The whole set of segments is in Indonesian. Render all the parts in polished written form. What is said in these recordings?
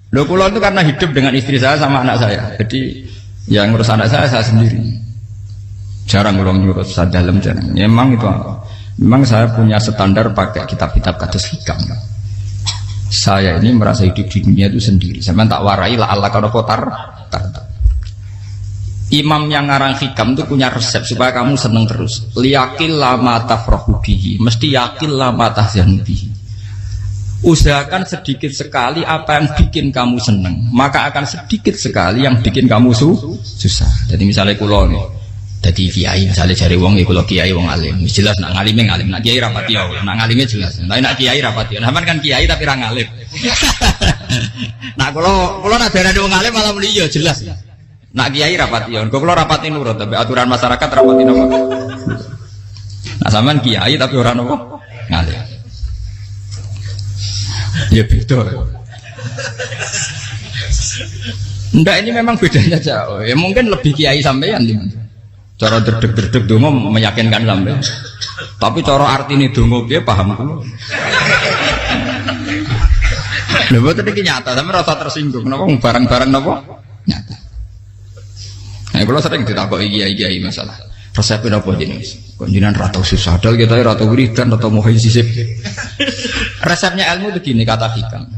Loh kula itu karena hidup dengan istri saya sama anak saya. Jadi yang ngurus anak saya sendiri. Jarang kula ngurus dalam jarang. Memang itu memang saya punya standar pakai kitab-kitab kados hikam. Saya ini merasa hidup di dunia itu sendiri. Saya tak warai la Allah kana kotar. Imam yang ngarang hikam itu punya resep supaya kamu seneng terus. Liyakil lama tafrahu bihi, mesti yakil lama tahzanu bihi. Usahakan sedikit sekali apa yang bikin kamu seneng, maka akan sedikit sekali yang bikin kamu susah. Jadi misalnya kulo nih, jadi kiai misalnya cari wong, kulo kiai wong alim, jelas nak ngalim ngalim, nak kiai rapati ya, nak ngalimnya jelas. Tapi nak kiai rapati, nah kan kiai tapi orang ngalim. Nah kulo nak darah wong alim malah beli jelas. Nak kiai rapati ya, kulo rapati nurut, tapi aturan masyarakat rapati nopo. Nah sampean kiai tapi orang nopo ngalim. Ya beda. Enggak, ini memang bedanya jauh. Ya mungkin lebih kiai sampean. Cara derdek-derdek dongo meyakinkan sampean. Tapi cara artine dongo piye paham kulo. Lha boten iki nyata, sampe rasa tersinggung. Napa barang-barang napa? Nyata. Nah, kulo sering ditakoki kiai-kiai masalah. Resepnya apa jenis? Kok jenengan ra tau susah dal kita ra tau wiridan atau mau sisip. Resepnya ilmu itu gini kata hikam.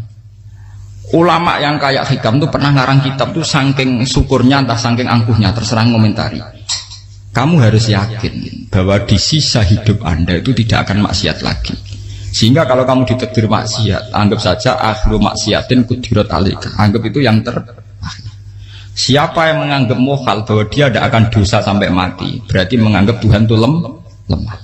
Ulama yang kayak hikam tuh pernah ngarang kitab tuh saking syukurnya entah saking angkuhnya terserah ngomentari. Kamu harus yakin bahwa di sisa hidup Anda itu tidak akan maksiat lagi. Sehingga kalau kamu ditakdir maksiat, anggap saja akhiru maksiatin kudirat alika. Anggap itu yang Siapa yang menganggap mohal bahwa dia tidak akan dosa sampai mati, berarti menganggap Tuhan itu lemah.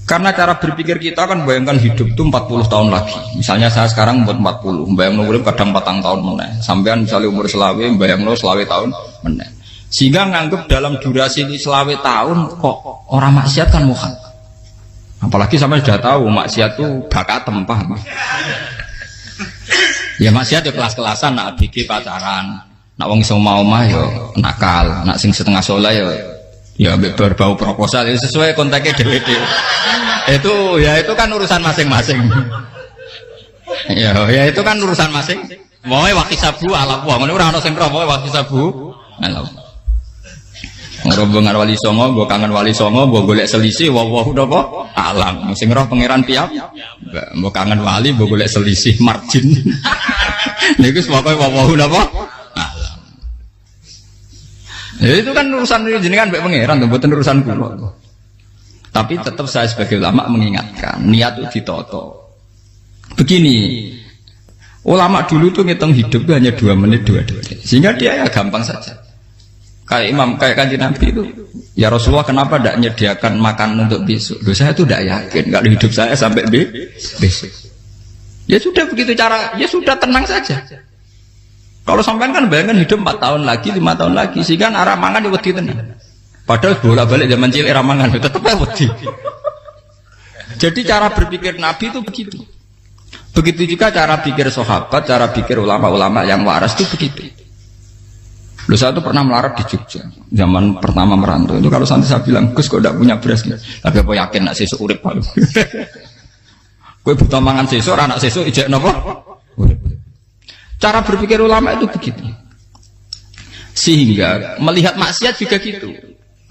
Karena cara berpikir kita kan bayangkan hidup itu 40 tahun lagi. Misalnya saya sekarang umur 40, bayang urip kadang 4 tahun meneh. Sampean misalnya umur selawe, bayang selawe tahun meneh. Sehingga menganggap dalam durasi selawe tahun kok orang maksiat kan mohal. Apalagi sampai sudah tahu maksiat itu bakatem, paham? Ya maksiat itu kelas-kelasan, nak bikin pacaran. Nak wong iso omah ya nakal, nak sing setengah soleh ya berbau proposal ya sesuai kontaknya dhewe-dhewe. Itu kan urusan masing-masing. Ya itu kan urusan masing. Wae wakisabu ala wa, ngene ora ana sing roh wae wakisabu ala. Ngrobongan wali songo, mbok kangen wali songo, mbok golek selisih wawahu napa alam. Sing roh pangeran piyap. Mbok kangen wali, mbok golek selisih margin. Niku pokoke wawahu napa ya itu kan urusan jenengan mbek pangeran to, mboten urusan kula. Tapi tetap saya sebagai ulama mengingatkan, niat itu ditoto. Begini, ulama dulu tuh ngitung hidup itu hanya 2 menit 2 detik. Sehingga dia ya gampang saja. Kayak Imam, kayak Kanjeng Nabi itu, ya Rasulullah kenapa tidak menyediakan makan untuk besok? Loh, saya itu tidak yakin kalau hidup saya sampai besok. Ya sudah begitu cara, ya sudah tenang saja. Kalau sampean kan bayangkan hidup 4 tahun lagi, 5 tahun lagi, sehingga arah mangan ya wedi tenan. Padahal bolak-balik zaman cilik arah mangan tetap wedi. Jadi cara berpikir Nabi itu begitu. Begitu juga cara pikir sahabat, cara pikir ulama-ulama yang waras itu begitu. Loh, saya itu pernah melarat di Jogja, zaman pertama merantau itu kalau nanti saya bilang, Gus kok tidak punya beras nih? Tapi apa yakin nak sesuk urip Pak? Kowe butuh mangan sesuk, anak sesuk ijek napa? Cara berpikir ulama itu begitu. Sehingga melihat maksiat juga gitu.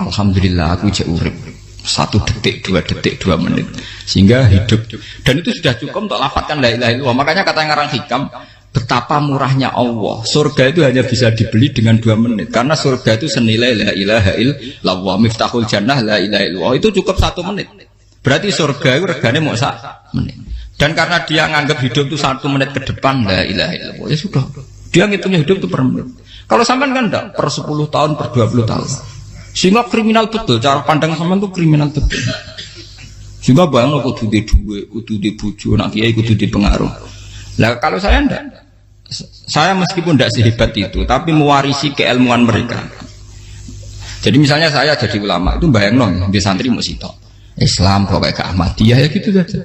Alhamdulillah aku ijek urip 1 detik, 2 detik, 2 menit. Sehingga hidup. Dan itu sudah cukup untuk lafadzkan la ilaha illallah. Makanya kata yang ngarang hikam, betapa murahnya Allah. Surga itu hanya bisa dibeli dengan 2 menit. Karena surga itu senilai la ilaha illallah. Miftahul jannah la ilaha illallah. Itu cukup 1 menit. Berarti surga itu regane mau 1 menit. Dan karena dia nganggap hidup itu 1 menit ke depan la ilaha illallah, ya sudah. Dia ngitungnya hidup itu per menit. Kalau sampean kan enggak, per 10 tahun, per 20 tahun. Sehingga kriminal betul, cara pandang sampean itu kriminal betul. Sehingga bayang kudu di duwe, kudu di bojo, nak kiai kudu di pengaruh. Lah kalau saya enggak. Saya meskipun tidak sehebat itu, tapi mewarisi keilmuan mereka. Jadi misalnya saya jadi ulama itu bayang di santri musito. Islam pokoknya ke Ahmadiyah ya gitu saja.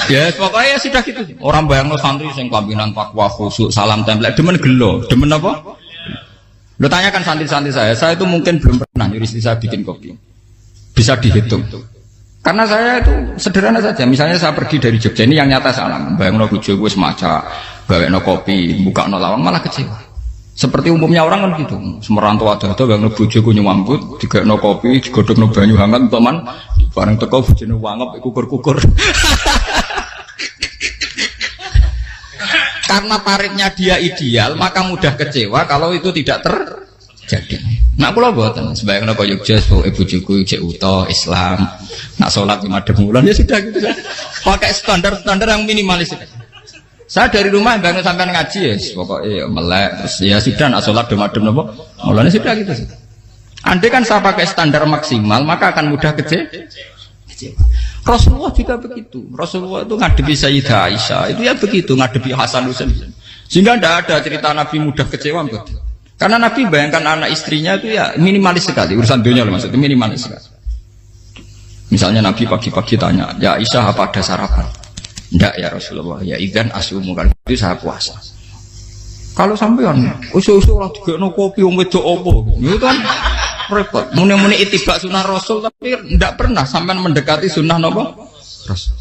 Ya pokoknya ya sudah gitu. Orang bayang santri sing kambinan takwa khusyuk salam tempel demen gelo, demen apa? Lo tanyakan santri-santri saya itu mungkin belum pernah nyuruh istri saya bikin kopi. Bisa dihitung. Karena saya itu sederhana saja. Misalnya saya pergi dari Jogja, ini yang nyata salah. Bayang bojo gue semaca gawekno kopi, bukakno lawang malah kecewa. Seperti umumnya orang kan gitu. Semerantau ada bang bojoku nyuambut, digawekno kopi, digodhogno banyu hangat teman, bareng teko bojone wangep kukur-kukur. Karena paritnya dia ideal, maka mudah kecewa kalau itu tidak terjadi. Nak kula mboten, sebayangno kaya Jogja, bojoku cek utuh Islam, nak salat 5 wulan ya sudah gitu. Pakai standar-standar yang minimalis. Saya dari rumah bangun sampai ngaji ya, pokoknya melek, terus ya sudah nak sholat demadem nopo, mulanya sudah gitu. Andai kan saya pakai standar maksimal, maka akan mudah kecewa. Rasulullah juga begitu. Rasulullah itu ngadepi Sayyidah Aisyah, itu ya begitu ngadepi Hasan Husain. Sehingga tidak ada cerita Nabi mudah kecewa, betul. Karena Nabi bayangkan anak istrinya itu ya minimalis sekali, urusan dunia maksudnya minimalis sekali. Misalnya Nabi pagi-pagi tanya, ya Aisyah apa ada sarapan? Ndak ya Rasulullah, ya idzan asumu kan itu saya puasa. Kalau sampean usul-usul ora digekno kopi wong wedok apa? Itu kan repot. Muni-muni itibak sunnah Rasul tapi ndak pernah sampean mendekati sunnah napa? Rasul.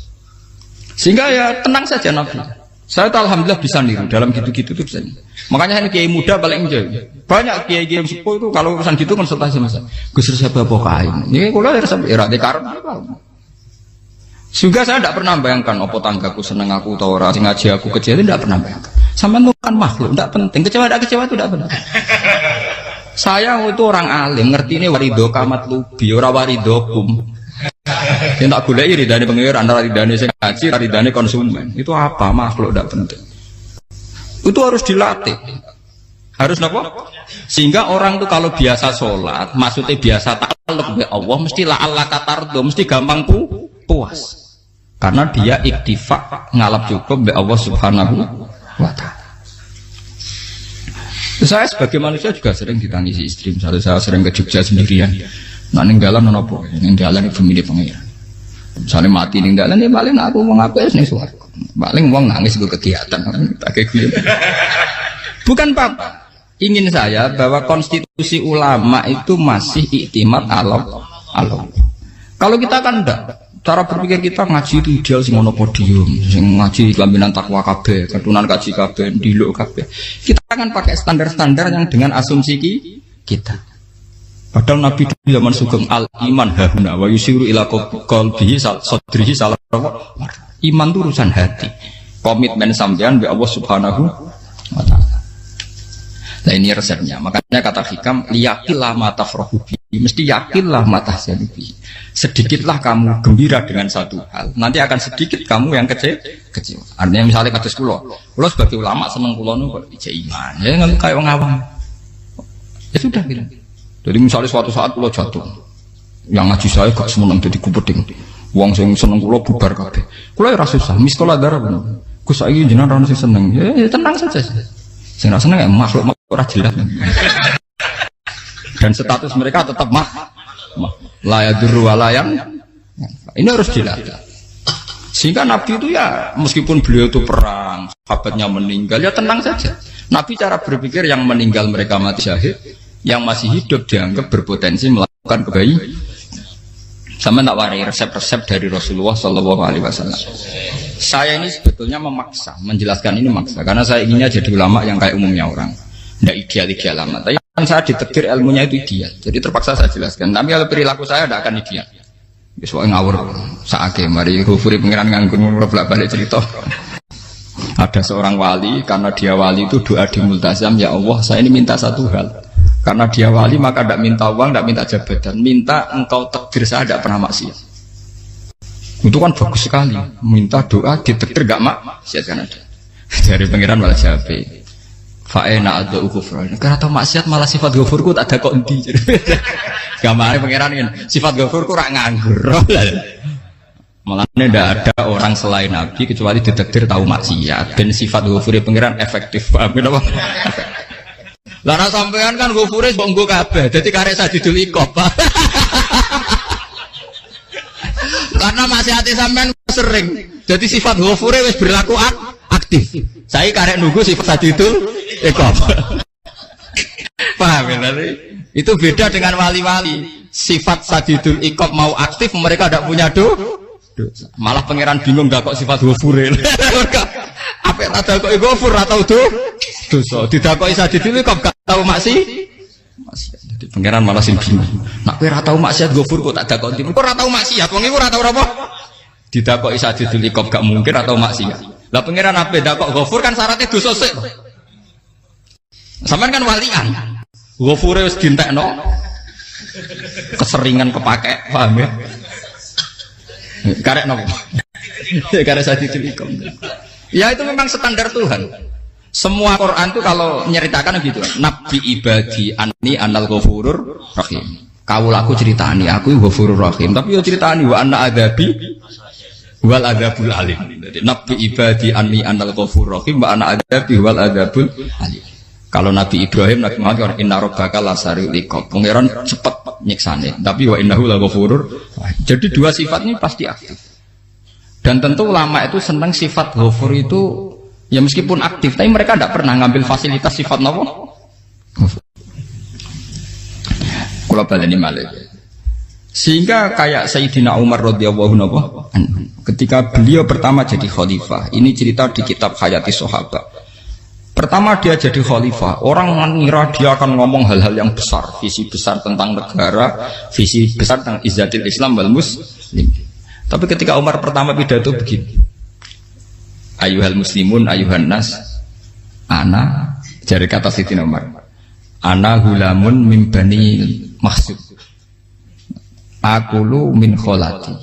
Sehingga ya tenang saja Nabi. Saya tuh alhamdulillah bisa niru dalam gitu-gitu tuh bisa. Makanya ini kiai muda paling enjoy. Banyak kiai-kiai yang sepuh itu kalau urusan gitu konsultasi sama saya. Gus resep apa kain? Ini kula resep era dekarep apa? Juga saya tidak pernah bayangkan apa tanggaku seneng aku atau orang ngaji aku kecewa, tidak pernah bayangkan. Sama itu kan makhluk, tidak penting. Kecewa tidak kecewa itu tidak benar. Saya itu orang alim, ngerti ini warido kamat lubi, ora warido kum. Yang tak gulai ridane pengira antara ridane sing ngaji, ridane konsumen. Itu apa makhluk tidak penting. Itu harus dilatih. Harus apa? Sehingga orang itu kalau biasa sholat, maksudnya biasa takluk be Allah, mesti la Allah katardo, mesti gampang puas. Karena dia iktifak ngalap cukup be Allah Subhanahu wa ta'ala. Saya sebagai manusia juga sering ditangisi istri. Misalnya saya sering ke Jogja sendirian. Nah ninggalan nopo, ninggalan itu milih pengiran. Misalnya mati ninggalan ya paling aku mau ngapain nih suara. Paling uang nangis gue kegiatan. Bukan apa. Ingin saya bahwa konstitusi ulama itu masih iktimat Allah. Kalau kita kan enggak. Cara berpikir kita ngaji itu ideal sing ono podium, sing ngaji kelaminan takwa kabeh, ketunan kaji kabeh, diluk kabeh. Kita akan pakai standar-standar yang dengan asumsi kita. Padahal Nabi di zaman sugeng al iman hahuna wa yusiru ila qalbihi sadrihi salah. Iman itu urusan hati. Komitmen sampean be Allah Subhanahu wa taala. Nah ini resepnya. Makanya kata hikam liyakillah mata frohubi, mesti yakinlah mata syanubi. Sedikitlah kamu gembira dengan satu hal, nanti akan sedikit kamu yang kecewa. Artinya misalnya kados kula sebagai ulama seneng kula nu kok ijek iman. Ya nggak kayak wong awam. Ya sudah gitu. Jadi misalnya suatu saat kula jatuh, yang ngaji saya gak semeneng jadi kupeding. Wong sing seneng kula bubar kabeh. Kula ya ora susah, miskola darah bener. Gus saiki jenengan ora sing seneng. Ya tenang saja. Sing ora seneng ya makhluk ora jelas. Dan status mereka tetap la yadurru wa la yang. Ini harus dilatih. Sehingga Nabi itu ya meskipun beliau itu perang, sahabatnya meninggal ya tenang saja. Nabi cara berpikir yang meninggal mereka mati syahid, yang masih hidup dianggap berpotensi melakukan kebaikan. Sama tak warai resep-resep dari Rasulullah Shallallahu Alaihi Wasallam. Saya ini sebetulnya memaksa, menjelaskan ini maksa, karena saya inginnya jadi ulama yang kayak umumnya orang, tidak ideal amat. Tapi kan saya ditekdir ilmunya itu ideal, jadi terpaksa saya jelaskan. Tapi kalau perilaku saya tidak akan ideal. Soalnya ngawur, saake mari Ghafuri pengiran nganggur bolak-balik cerita. Ada seorang wali, karena dia wali itu doa di multazam, ya Allah saya ini minta satu hal. Karena dia wali maka tidak minta uang, tidak minta jabatan, minta engkau takdir saya tidak pernah maksiat. Itu kan bagus sekali, minta doa ditakdir gak maksiat kan ada. Dari pengiran malah siapa? Fa'ena ada ukufran. Karena tahu maksiat malah sifat ghafurku tak ada kok enti. Gambarnya pengiran ini sifat ghafurku rak nganggur. Malah tidak ada orang selain Nabi kecuali ditakdir tahu maksiat. Dan sifat ghafuri pengiran efektif. Paham apa? Lara sampean kan ghafure mbok kabeh. Dadi karek sadidul iqab. Karena maksiate sampean sering. Jadi sifat ghafure wis berlaku aktif. Saya karek nunggu sifat sadidul iqab. Paham ya? Itu beda dengan wali-wali. Sifat sadidul iqab mau aktif, mereka tidak punya dosa. Malah pangeran bingung gak kok sifat ghafure. Apik tak dakoki ghafur atau dosa. Didakoki sadidil kok gak tau maksiat. Jadi pangeran malah sing bingung. Nak kowe ora tau maksiat ghafur kok tak dakoki. Kok ora tau maksiat, wong iku ora tau apa? Didakoki sadidil kok gak mungkin atau maksiat. Lah pangeran ape dakok ghafur kan syaratnya dosa sik. Sampeyan kan walian. Ghafure wis dientekno. Keseringan kepake, paham ya? Karek nopo? Karek sadidil kok. Ya itu memang standar Tuhan. Semua Quran itu kalau menyeritakan gitu. Nabi ibadi anni anal ghafurur rahim. Kaulaku ceritani aku ghafurur rahim. Tapi yo ceritani wa anna adabi wal adabul alim. Jadi Nabi ibadi anni anal ghafurur rahim wa anna adabi wal adabul alim. Kalau Nabi Ibrahim, Nabi Muhammad inna rabbaka lasari'ul iqab. Pangeran cepat nyiksane. Tapi wa innahu laghafurur. Jadi dua sifat ini pasti aktif. Dan tentu ulama itu senang sifat ghafur itu ya meskipun aktif, tapi mereka tidak pernah ngambil fasilitas sifat nopo. Kula baleni malih. Sehingga kayak Sayyidina Umar radhiyallahu anhu ketika beliau pertama jadi khalifah, ini cerita di kitab Hayati Sahabat. Pertama dia jadi khalifah, orang mengira dia akan ngomong hal-hal yang besar, visi besar tentang negara, visi besar tentang izzatil Islam wal muslim. Tapi ketika Umar pertama pidato begini, ayuhal muslimun ayuhan nas, ana, jari kata Sayyidina Umar, ana hulamun min bani Makhzum, akulu min kholati.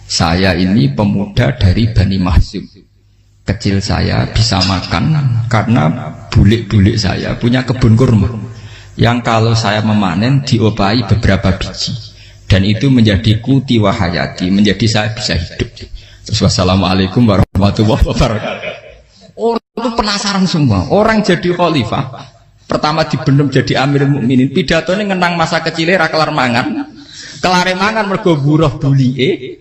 Saya ini pemuda dari Bani Makhzum. Kecil saya bisa makan karena bulik-bulik saya punya kebun kurma yang kalau saya memanen diopahi beberapa biji. Dan itu menjadi kuti wahayati, menjadi saya bisa hidup. Terus wassalamualaikum warahmatullahi wabarakatuh. Orang itu penasaran semua. Orang jadi khalifah, pertama dibenem jadi Amirul Mukminin, pidatonya ngenang masa kecilnya ra kelar mangan. Kelare mangan mergo buruh bulike.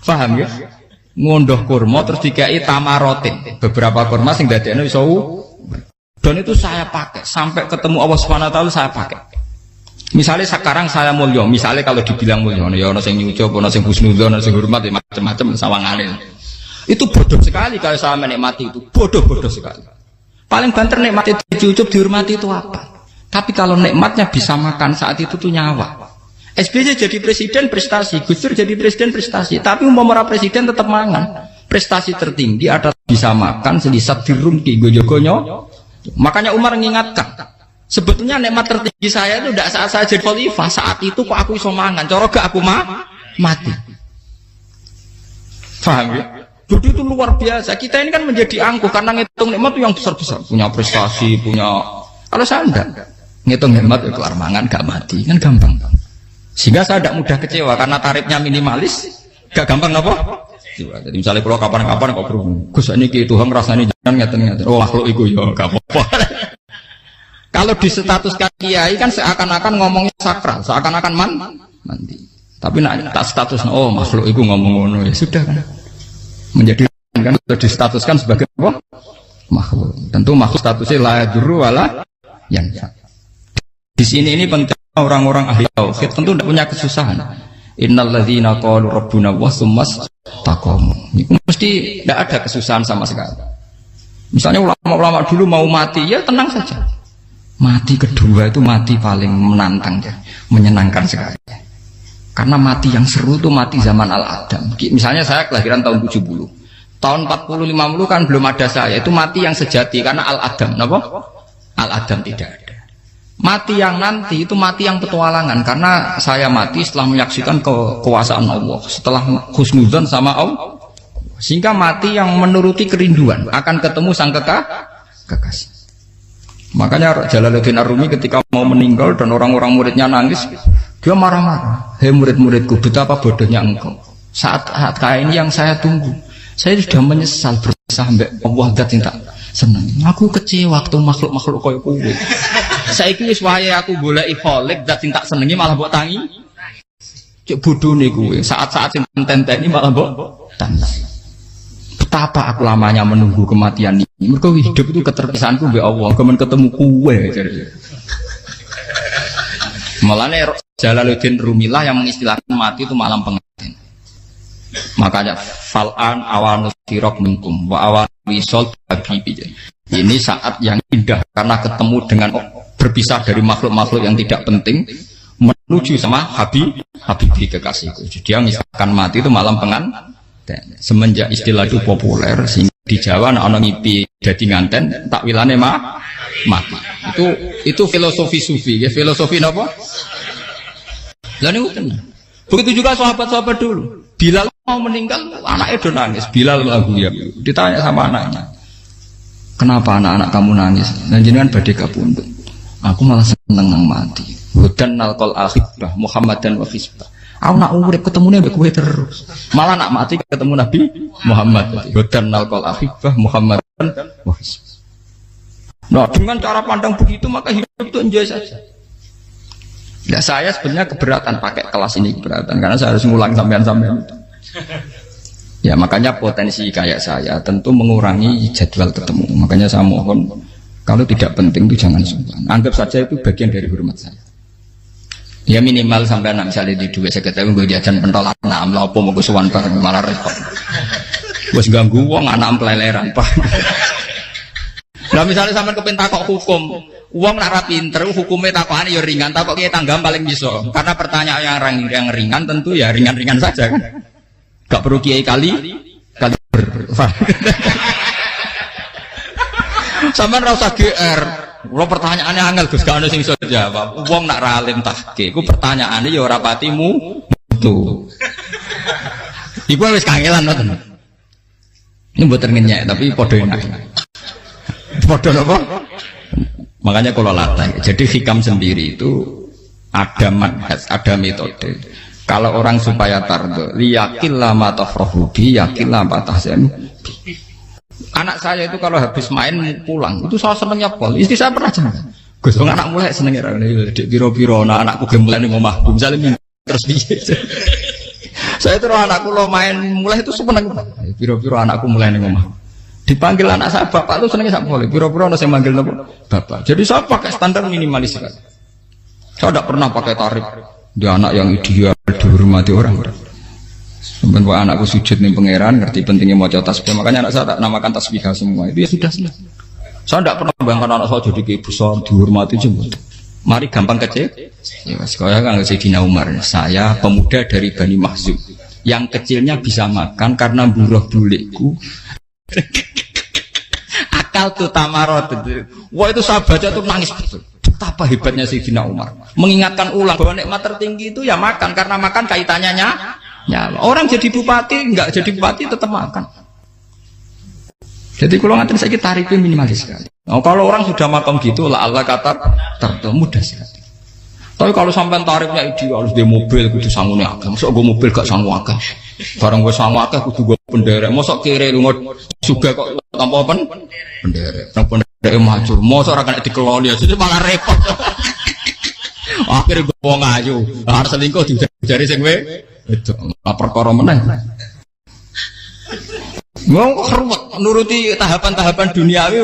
Paham ya? Ngondoh kurma terus dikai tamarotin. Beberapa kurma sing dadekno iso. Dan itu saya pakai sampai ketemu Allah Subhanahu wa taala saya pakai. Misalnya sekarang saya mulya, misalnya kalau dibilang mulya, ya ono sing nyucup, ono sing husnudzon, ono sing hormat, ya macam-macam sawangane. Itu bodoh sekali kalau saya menikmati itu, bodoh sekali. Paling banter nikmati dicucup, dihormati itu apa? Tapi kalau nikmatnya bisa makan saat itu tuh nyawa. SBY jadi presiden prestasi, Gus Dur jadi presiden prestasi, tapi umpama presiden tetap mangan. Prestasi tertinggi ada bisa makan selisat dirumki gojo-gonyo. Makanya Umar mengingatkan. Sebetulnya nikmat tertinggi saya itu tidak saat saya jadi khalifah, saat itu kok aku iso mangan, cara gak aku mati. Paham ya? Jadi itu luar biasa. Kita ini kan menjadi angkuh karena ngitung nikmat itu yang besar-besar, punya prestasi, punya. Kalau saya enggak, ngitung nikmat itu kelar mangan gak mati, kan gampang. Sehingga saya tidak mudah kecewa karena tarifnya minimalis, gak gampang apa? Jadi misalnya kalau kapan-kapan kok berhubung, Gus ini Tuhan rasanya jangan ngeten-ngeten. Oh makhluk itu ya gak apa-apa. Kalau distatuskan kiai kan seakan-akan ngomongnya sakral, seakan-akan mandi. Tapi nak tak status, oh makhluk itu ngomong-ngomong ya sudah kan. Menjadi kan sudah distatuskan sebagai apa? Makhluk. Tentu makhluk statusnya la yadurru wala yanfa. Di sini ini penting orang-orang ahli tauhid tentu tidak punya kesusahan. Innal ladzina qalu rabbuna wa tsummas taqamu. Itu mesti tidak ada kesusahan sama sekali. Misalnya ulama-ulama dulu mau mati ya tenang saja. Mati kedua itu mati paling menantang ya, menyenangkan sekali. Karena mati yang seru itu mati zaman Al-Adam. Misalnya saya kelahiran tahun 70. Tahun 40-50 kan belum ada saya. Itu mati yang sejati karena Al-Adam. Kenapa? Al-Adam tidak ada. Mati yang nanti itu mati yang petualangan. Karena saya mati setelah menyaksikan kekuasaan Allah. Setelah husnudzon sama Allah. Sehingga mati yang menuruti kerinduan. Akan ketemu sang kekasih. Makanya Jalaluddin Ar-Rumi ketika mau meninggal dan orang-orang muridnya nangis, dia marah-marah. Hei murid-muridku, betapa bodohnya engkau. Saat kayak ini yang saya tunggu. Saya sudah menyesal berusaha sampai Allah dat yang tak senang. Aku kecewa waktu makhluk-makhluk koyo kowe. Saiki wis wayahe aku goleki kholik dat sing tak senengi malah mbok tangi. Cek bodone kowe. Saat-saat sing tenteni malah mbok tantang. Betapa aku lamanya menunggu kematian ini. Mergo hidup itu keterpisahanku mbek Allah, kemen ketemu kowe. Malane Jalaluddin Rumilah yang mengistilahkan mati itu malam pengantin. Makanya fal'an awan sirok minkum wa awan wisol habibi. Ini saat yang indah karena ketemu dengan berpisah dari makhluk-makhluk yang tidak penting menuju sama habibi kekasihku. Jadi dia misalkan mati itu malam pengantin. Semenjak istilah itu populer sehingga di Jawa ana ngipi dadi nganten takwilane mati. Itu filosofi sufi, ya filosofi napa? Lah niku tenan. Begitu juga sahabat-sahabat dulu. Bilal mau meninggal, anaknya udah nangis. Bilal lagu ya. Ditanya sama anaknya, kenapa anak-anak kamu nangis? Dan jenengan badhe kapundhut. Aku malah seneng nang mati. Hudan nalqal akhibah Muhammadan wa hisbah. Aku nak urip ketemune mbek kowe terus. Malah nak mati ketemu Nabi Muhammad. Hudan nalqal akhibah Muhammadan wa hisbah. Nah, dengan cara pandang begitu maka hidup itu enjoy saja. Ya saya sebenarnya keberatan pakai kelas ini, keberatan karena saya harus ngulang sampean-sampean itu. Ya makanya potensi kayak saya tentu mengurangi jadwal ketemu. Makanya saya mohon kalau tidak penting itu jangan sungkan. Anggap saja itu bagian dari hormat saya. Ya minimal sampai misalnya di dua saya ketahui gue jajan pentolan enam lah apa mau gue suwan bareng malah repot. Gue ganggu uang anak peleleran pak. Nah misalnya sampai kepentakok hukum, uang nak pinter, hukumnya takokan ya ringan, takok kita tanggam paling bisa. Karena pertanyaan yang ringan tentu ya ringan-ringan saja. Kan? Gak perlu kiai kali ber. Sampai rasa GR, lo pertanyaannya angel Gus gak ada sing iso jawab. Uang nak ralim tahke, ku pertanyaannya ya ora patimu itu. Iku wis kangelan nonton. Ini buat ngenyek tapi podo enak. Podo apa? Makanya kalau latih. Jadi hikam sendiri itu ada manhaj, ada metode. Kalau orang supaya tardo, liyakillah ma tafrahubi, yakillah ma tahzanu. Anak saya itu kalau habis main pulang, itu saya senengnya pol. Istri saya pernah jenengan. Gus, anak mulai senengnya dek piro-piro, anakku gelem mulai ning omahku. Misalnya terus piye. Saya terus anakku lo main mulai itu seneng. Piro-piro anakku mulai ning omahku. Dipanggil anak saya bapak itu senengnya sak boleh. Piro-piro ono sing manggil bapak. Jadi saya pakai standar minimalis sekali. Saya tidak pernah pakai tarif. Dia anak yang ideal dihormati orang. Sampai anakku sujud nih pangeran, ngerti pentingnya mau tasbih. Makanya anak saya tak namakan tasbih semua. Itu ya sudah selesai. Saya tidak pernah bayangkan anak saya jadi kayak besar dihormati jemput. Mari gampang kecil. Ya, sekolah kan Sayyidina Umar. Saya pemuda dari Bani Mahzum. Yang kecilnya bisa makan karena buruh bulikku. Akal tuh tamarot. Wah itu saya baca tuh nangis betul. Betapa hebatnya Sayyidina Umar. Mengingatkan ulang bahwa nikmat tertinggi itu ya makan karena makan kaitannya nyawa. Orang jadi bupati enggak jadi bupati tetap makan. Jadi kalau ngantin saya tarifnya minimalis sekali. Oh, kalau orang sudah makan gitu lah Allah kata mudah sekali. Tapi kalau sampai tarifnya ideal harus di mobil kudu sangune akeh. Mosok gue mobil gak sanggup akeh. Barang gue sanggup akeh kudu gue penderek. Mosok kiri lunga juga kok tanpa apa? Penderek. Nang penderek maju. Mosok ora kena dikeloli jadi malah repot. Akhirnya gue wong ayu. Harus selingkuh dijari sing we. Itu perkara meneh. Mau ruwet nuruti tahapan-tahapan duniawi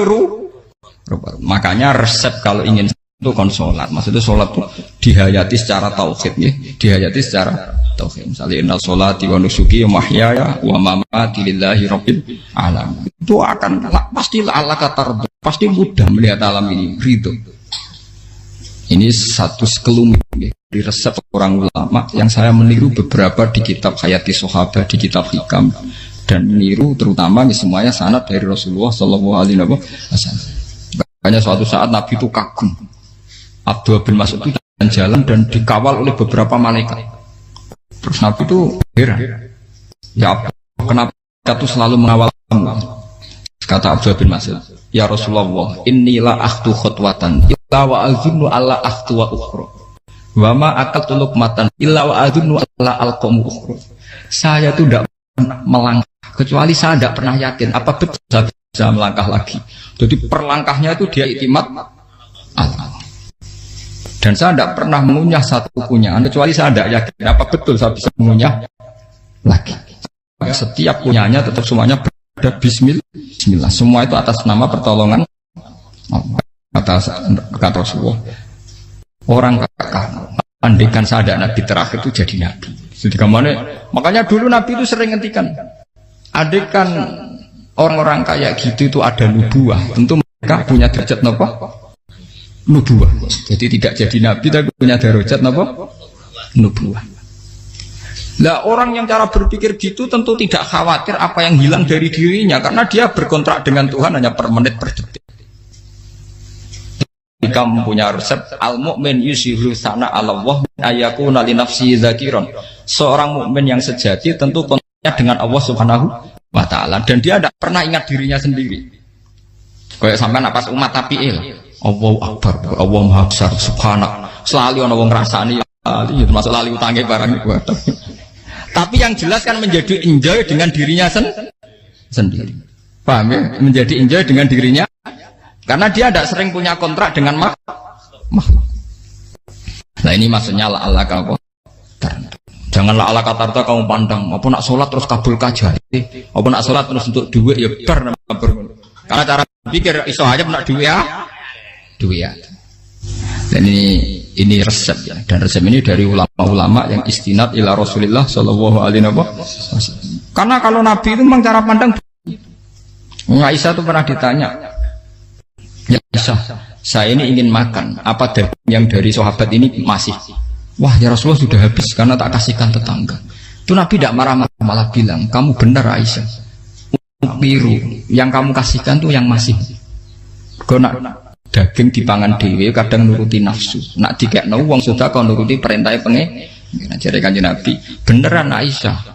makanya resep kalau ingin itu kan sholat, maksudnya sholat itu dihayati secara tauhid ya, dihayati secara tauhid. Misalnya innal sholati wa nusuki wa mahyaya wa mamati lillahi rabbil alamin. Itu akan pasti Allah katar, pasti mudah melihat alam ini ridho. Ini satu sekelumit ya, di resep orang ulama yang saya meniru beberapa di kitab Hayati Sahabat, di kitab Hikam dan meniru terutama ya, semuanya sanad dari Rasulullah Shallallahu Alaihi Wasallam. Makanya suatu saat Nabi itu kagum. Abdullah bin Mas'ud itu jalan dan dikawal oleh beberapa malaikat. Terus Nabi itu heran. Ya kenapa itu selalu mengawal kamu? Kata Abdullah bin Mas'ud, ya Rasulullah, inilah akhtu khutwatan, illa wa azunnu alla akhtu wa ukhra. Wa ma akaltu luqmatan, illa wa azunnu alla alqamu ukhra. Saya itu tidak pernah melangkah, kecuali saya tidak pernah yakin apa betul saya bisa melangkah lagi. Jadi perlangkahnya itu dia iktimat Allah. Dan saya tidak pernah mengunyah satu kunyahan kecuali saya tidak yakin apa betul saya bisa mengunyah lagi. Setiap kunyahnya tetap semuanya berada Bismillah. Semua itu atas nama pertolongan atas kata Rasulullah. Orang kakak andikan saya ada nabi terakhir itu jadi nabi. Jadi kemana? Makanya dulu Nabi itu sering ngendikan, adekan orang-orang kayak gitu itu ada nubuah, tentu mereka punya derajat napa? Nubuah. Jadi tidak jadi nabi tapi punya derajat napa? Nubuah. Lah orang yang cara berpikir gitu tentu tidak khawatir apa yang hilang dari dirinya karena dia berkontrak dengan Tuhan hanya per menit per detik. Jika mempunyai resep al-mu'min yusiru sana Allah ayakuna li nafsi dzakiron. Seorang mukmin yang sejati tentu kontraknya dengan Allah Subhanahu wa taala dan dia tidak pernah ingat dirinya sendiri. Kayak sampai napas umat tapiil. Allahu akbar, Allah Maha Besar, subhanak. Selalu ana wong ngrasani termasuk lali utange barang iku. Tapi yang jelas kan menjadi enjoy dengan dirinya sendiri. Paham ya? Menjadi enjoy dengan dirinya. Karena dia tidak sering punya kontrak dengan makhluk. Nah ini maksudnya Allah apa? Janganlah Allah kata kamu pandang. Apa nak sholat terus kabul kajati? Apa nak sholat terus untuk duit ya bar. Karena cara pikir iso aja nak duit ya. Duit ya. Dan ini resep ya, dan resep ini dari ulama-ulama yang istinad ila Rasulullah Shallallahu Alaihi Wasallam. Karena kalau Nabi itu memang cara pandang. Aisyah itu pernah ditanya, ya Aisyah, saya ini ingin makan, apa yang dari sahabat ini masih? Wah ya Rasulullah sudah habis karena tak kasihkan tetangga. Itu Nabi tidak marah-marah, malah bilang, kamu benar Aisyah. Biru yang kamu kasihkan tuh yang masih. Karena daging dipangan dewe kadang nuruti nafsu. Nak dikekno wong sudah kau nuruti perintah pengen. Jadi Kanjeng Nabi beneran Aisyah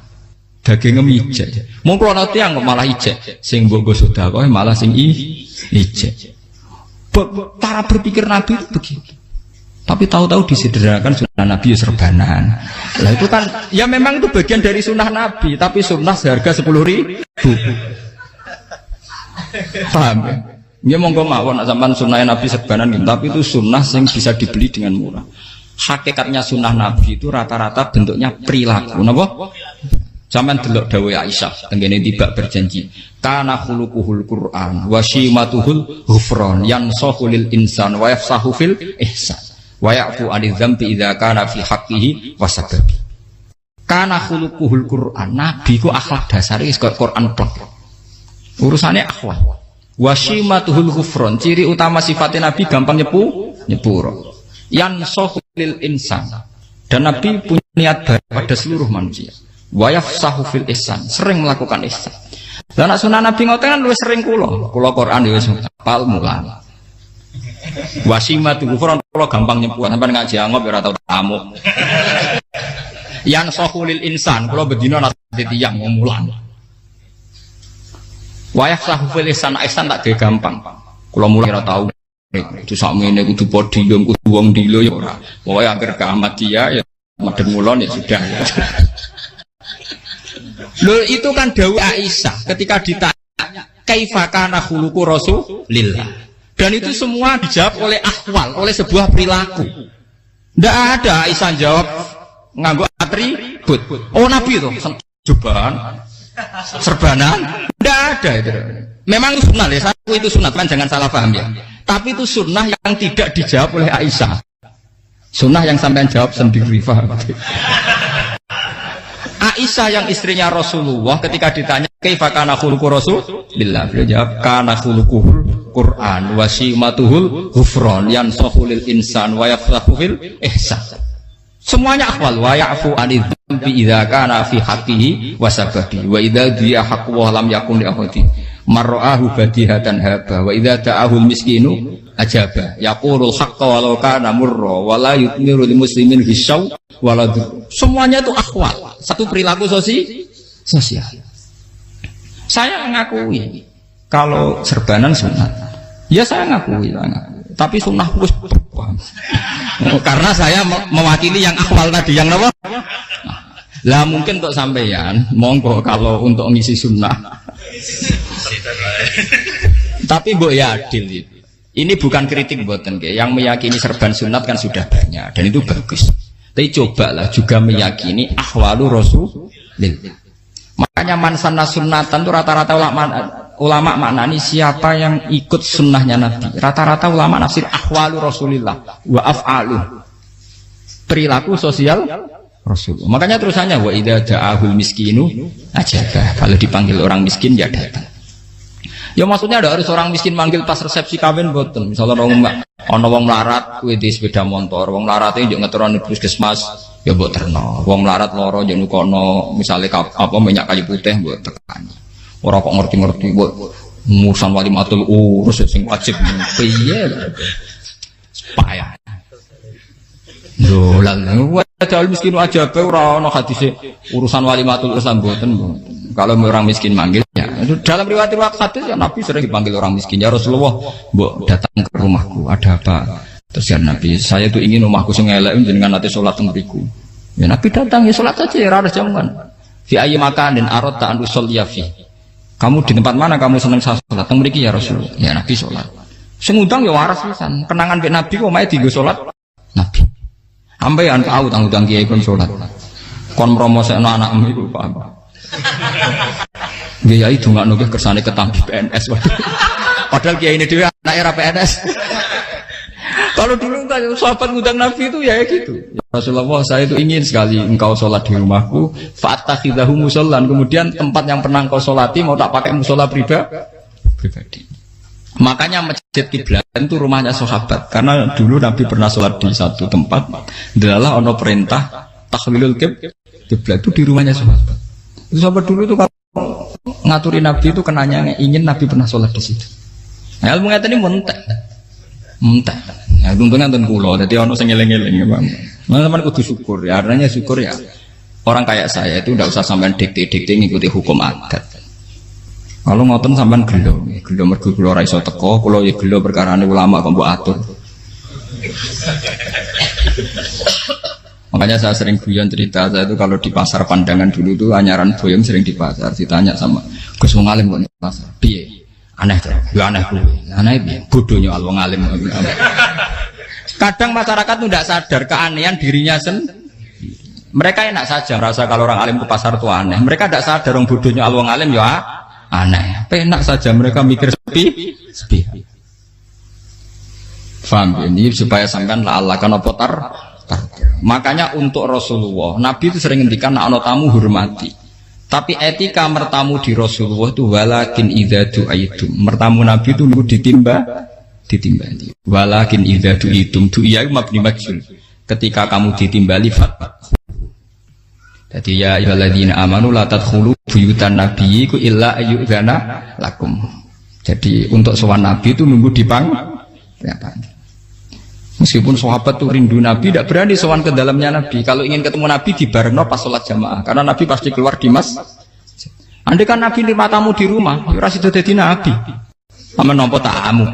daging ijek. Mongko ana tiyang kok malah ijek. Sing mbok sudah kok malah sing ijek. Cara berpikir Nabi itu begitu. Tapi tahu-tahu disederhanakan sunnah Nabi serbanan. Lah itu kan ya memang itu bagian dari sunnah Nabi, tapi sunnah seharga 10.000. Paham ya? Dia monggo mawon sampean sunnah Nabi serbanan gitu, tapi itu sunnah yang bisa dibeli dengan murah. Hakikatnya sunnah Nabi itu rata-rata bentuknya perilaku. Napa? Sampean delok dawuh Aisyah tengene tiba berjanji, kana khuluquhul Qur'an wa shimatuhul ghufran yansahu lil insan wa yafsahu fil ihsan wa ya'fu 'anil dzambi idza kana fi haqqihi wa sababi. Kana khuluquhul Qur'an, Nabi ku akhlak dasare wis kaya Quran plek. Urusane akhlak. Wasimatuhul ghufron, ciri utama sifatnya Nabi gampang nyepuro. Yansahu lil insan, dan Nabi punya niat baik pada seluruh manusia. Wa yafsahu fil ihsan, sering melakukan ihsan. Dan sunnah Nabi ngoten kan luwih sering kula Quran ya wis hafal mulang. Wasimatul ghufron kula gampang nyepuro, sampeyan ngaji angop ya ora tau tamu. Yansahu lil insan, kula bedina nasihat tiyang mulang. Wayah sahufil ihsan tak gawe gampang. Kula mulai ora tau. Itu sakmene kudu podium kudu wong dilo ya ora. Pokoke anggere kiamat dia ya madhep mulon ya sudah. Loh itu kan dawuh Aisyah ketika ditanya kaifa kana khuluqu Rasulillah. Dan itu semua dijawab oleh ahwal, oleh sebuah perilaku. Ndak ada Aisyah jawab nganggo atribut. Oh Nabi itu jubahan serbanan, tidak ada itu. Memang itu sunnah ya, satu itu sunnah kan, jangan salah paham ya. Tapi itu sunnah yang tidak dijawab oleh Aisyah. Sunnah yang sampean jawab sendiri, paham? Aisyah yang istrinya Rasulullah ketika ditanya kaifa kana khuluqu Rasulillah, beliau jawab kana khuluquhul Qur'an wa simatuhul ghufran yansahu lil insan wa yafsahu fil ihsan. Semuanya akhwal wa ya'fu 'anil dzambi idza kana fi haqqihi wa sababi wa idza dia haqqu wa lam yakun li ahadi marra'ahu badihatan haba wa idza ta'ahul miskinu ajaba yaqulul haqqa walau kana murra wa la yutmiru lil muslimin hisau wala. Semuanya itu akhwal, satu perilaku sosial. Saya mengakui kalau serbanan sunat. Ya saya ngakui. Tapi sunnah wis karena saya mewakili yang akhwal tadi yang apa? Lah mungkin untuk sampeyan monggo kalau untuk ngisi sunnah. Tapi mbok ya adil itu. Ini bukan kritik mboten nggih. Yang meyakini serban sunat kan sudah banyak dan itu bagus. Tapi cobalah juga meyakini ahwalu Rasulillah. Makanya man sanna sunnatan itu rata-rata ulama maknani siapa yang ikut sunnahnya Nabi. Rata-rata ulama nafsir ahwalu Rasulillah wa af'alu, perilaku sosial Rasulullah. Makanya terusannya wa idza ja'ahul miskinu ajaba. Kalau dipanggil orang miskin ya datang. Ya maksudnya ada harus orang miskin manggil pas resepsi kawin boten. Misalnya ana wong melarat kuwi di sepeda motor, wong melarate yo ngeteroni puskesmas ya mbok terno. Wong melarat lara yo nukono misale apa minyak kayu putih mbok tekani. Ora kok ngerti-ngerti mbok musan walimatul urus sing wajib piye. Payah. Lho lan wajal miskin aja pe ora ana hadise urusan walimatul urus mboten. Kalau orang miskin manggil ya dalam riwayat hadis ya Nabi sering dipanggil orang miskin. Ya Rasulullah, mbok datang ke rumahku, ada apa? Terus ya Nabi, saya tuh ingin rumahku sing elek jenengan nanti salat teng mriku. Ya Nabi datang ya salat saja ya ora jaman. Fi ayyi makanin aradta an usolliya fi. Kamu di tempat mana kamu seneng salat teng mriki ya Rasulullah. Ya Nabi salat. Sing ngundang ya waras pisan. Kenangan mek Nabi kok mae dienggo salat Nabi. Ambean tahu tanggung kiai kon salat. Kon promosekno anakmu iku paham. Kiai dongakno ke kersane ketampi PNS. Padahal kiai ini dhewe anak era PNS. Kalau dulu kan sahabat ngundang Nabi itu ya gitu. Ya Rasulullah, saya itu ingin sekali engkau sholat di rumahku. Fa'takhidahu musollan. Kemudian tempat yang pernah engkau sholati mau tak pakai musola pribadi. Makanya masjid kiblat itu rumahnya sahabat. Karena dulu Nabi pernah sholat di satu tempat. Adalah ono perintah tahlilul kiblat itu di rumahnya sahabat. Itu sahabat dulu itu kalau ngaturin Nabi itu kenanya ingin Nabi pernah sholat di situ. Nah, ilmu ngeten ini muntah. Ya untungnya nonton kulo, jadi ono sing eling-eling ya Bang. Nah, teman kudu syukur ya, artinya syukur ya. Orang kayak saya itu tidak usah sampean dikte-dikte ngikuti hukum adat. Kalau ngoten sampean gelo mergo kula ora iso teko, kula ya gelo perkarane ulama kok mbok atur. Makanya saya sering guyon cerita saya itu kalau di pasar Pandangan dulu tuh anyaran boyong sering di pasar ditanya sama Gus wong alim kok di pasar piye aneh tuh ya aneh kuwi aneh piye bodohnya wong alim. Kadang masyarakat tuh tidak sadar keanehan dirinya sendiri. Mereka enak saja merasa kalau orang alim ke pasar itu aneh. Mereka tidak sadar orang bodohnya wong alim ya aneh. Enak saja mereka mikir sepi. Faham ini supaya sampean la Allah kan apa tar. Makanya untuk Rasulullah Nabi itu sering ngendikan ana tamu hormati. Tapi etika mertamu di Rasulullah itu walakin idza du'aitum. Mertamu Nabi itu nunggu ditimbali. Walakin idza du'itum du'iya mabni majhul. Ketika kamu ditimbali fat. Jadi ya ayyuhalladzina amanu la tadkhulu buyutan nabiyyi illa ayyudzana lakum. Jadi untuk sowan Nabi itu nunggu meskipun sahabat tuh rindu Nabi, tidak berani sowan ke dalamnya Nabi. Kalau ingin ketemu Nabi di barengno pas sholat jamaah, karena Nabi pasti keluar di masjid. Andai kan Nabi lima tamu di rumah, ora sida dadi Nabi. Sama nompo tamu.